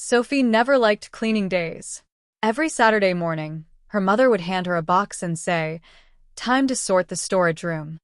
Sophie never liked cleaning days. Every Saturday morning, her mother would hand her a box and say, "Time to sort the storage room."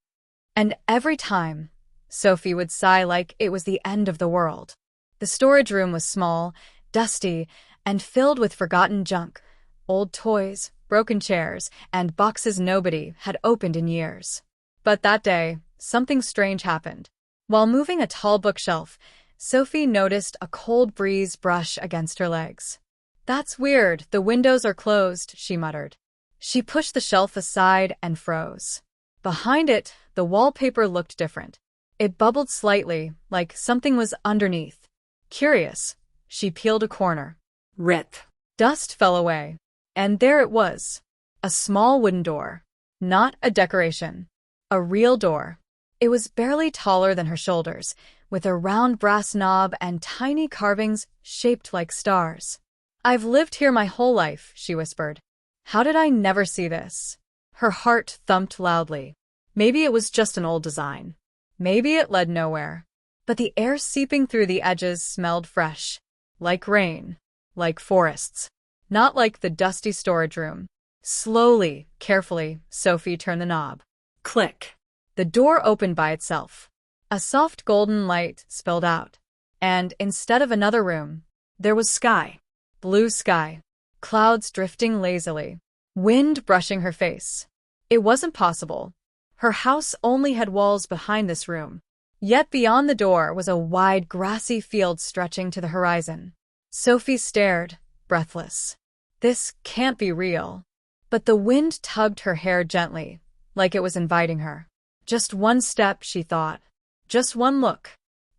And every time, Sophie would sigh like it was the end of the world. The storage room was small, dusty, and filled with forgotten junk, old toys, broken chairs, and boxes nobody had opened in years. But that day, something strange happened. While moving a tall bookshelf, Sophie noticed a cold breeze brush against her legs. "That's weird, the windows are closed," she muttered. She pushed the shelf aside and froze. Behind it, the wallpaper looked different. It bubbled slightly, like something was underneath. Curious, she peeled a corner. Rip. Dust fell away. And there it was. A small wooden door. Not a decoration. A real door. It was barely taller than her shoulders, with a round brass knob and tiny carvings shaped like stars. "I've lived here my whole life," she whispered. "How did I never see this?" Her heart thumped loudly. Maybe it was just an old design. Maybe it led nowhere. But the air seeping through the edges smelled fresh. Like rain. Like forests. Not like the dusty storage room. Slowly, carefully, Sophie turned the knob. Click. The door opened by itself. A soft golden light spilled out. And instead of another room, there was sky. Blue sky. Clouds drifting lazily. Wind brushing her face. It wasn't possible. Her house only had walls behind this room. Yet beyond the door was a wide, grassy field stretching to the horizon. Sophie stared, breathless. This can't be real. But the wind tugged her hair gently, like it was inviting her. Just one step, she thought. Just one look.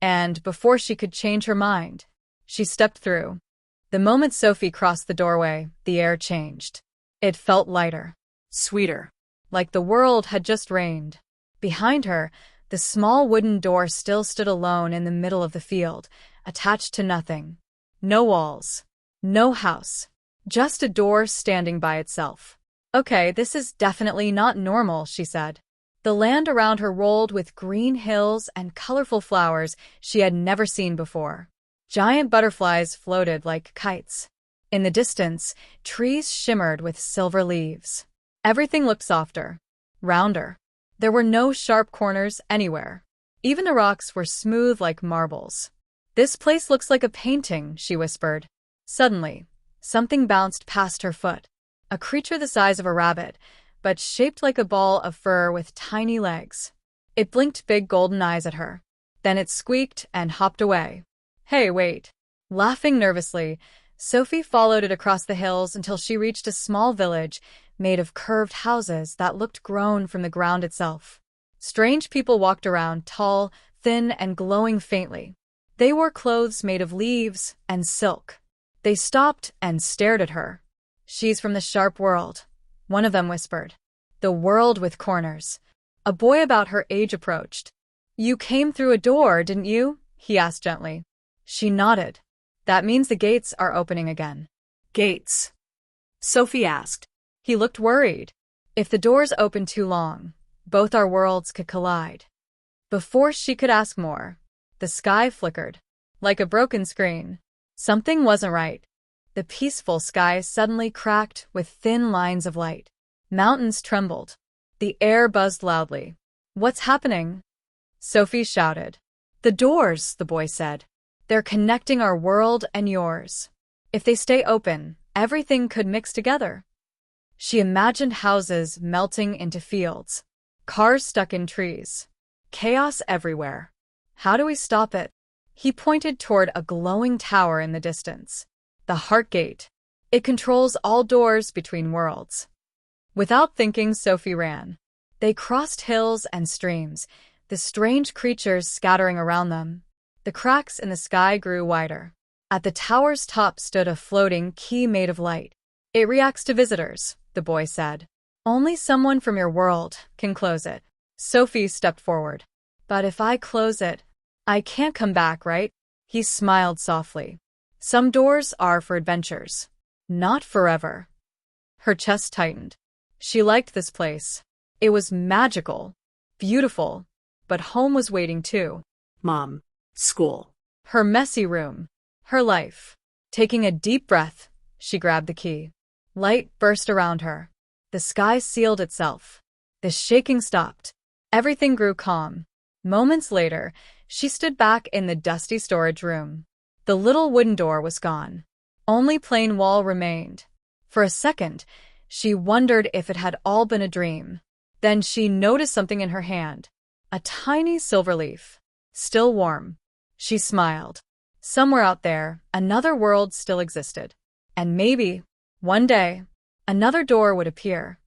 And before she could change her mind, she stepped through. The moment Sophie crossed the doorway, the air changed. It felt lighter. Sweeter. Like the world had just rained. Behind her, the small wooden door still stood alone in the middle of the field, attached to nothing. No walls. No house. Just a door standing by itself. "Okay, this is definitely not normal," she said. The land around her rolled with green hills and colorful flowers she had never seen before. Giant butterflies floated like kites. In the distance, trees shimmered with silver leaves. Everything looked softer, rounder. There were no sharp corners anywhere. Even the rocks were smooth like marbles. "This place looks like a painting," she whispered. Suddenly, something bounced past her foot. A creature the size of a rabbit, but shaped like a ball of fur with tiny legs. It blinked big golden eyes at her. Then it squeaked and hopped away. "Hey, wait." Laughing nervously, Sophie followed it across the hills until she reached a small village made of curved houses that looked grown from the ground itself. Strange people walked around, tall, thin, and glowing faintly. They wore clothes made of leaves and silk. They stopped and stared at her. "She's from the sharp world," one of them whispered. "The world with corners." A boy about her age approached. "You came through a door, didn't you?" he asked gently. She nodded. "That means the gates are opening again." "Gates?" Sophie asked. He looked worried. "If the doors open too long, both our worlds could collide." Before she could ask more, the sky flickered. Like a broken screen. Something wasn't right. The peaceful sky suddenly cracked with thin lines of light. Mountains trembled. The air buzzed loudly. "What's happening?" Sophie shouted. "The doors," the boy said. "They're connecting our world and yours. If they stay open, everything could mix together." She imagined houses melting into fields. Cars stuck in trees. Chaos everywhere. "How do we stop it?" He pointed toward a glowing tower in the distance. "The Heart Gate. It controls all doors between worlds." Without thinking, Sophie ran. They crossed hills and streams, the strange creatures scattering around them. The cracks in the sky grew wider. At the tower's top stood a floating key made of light. "It reacts to visitors," the boy said. "Only someone from your world can close it." Sophie stepped forward. "But if I close it, I can't come back, right?" He smiled softly. "Some doors are for adventures. Not forever." Her chest tightened. She liked this place. It was magical, beautiful, but home was waiting too. Mom. School. Her messy room. Her life. Taking a deep breath, she grabbed the key. Light burst around her. The sky sealed itself. The shaking stopped. Everything grew calm. Moments later, she stood back in the dusty storage room. The little wooden door was gone. Only plain wall remained. For a second, she wondered if it had all been a dream. Then she noticed something in her hand. A tiny silver leaf. Still warm. She smiled. Somewhere out there, another world still existed. And maybe, one day, another door would appear.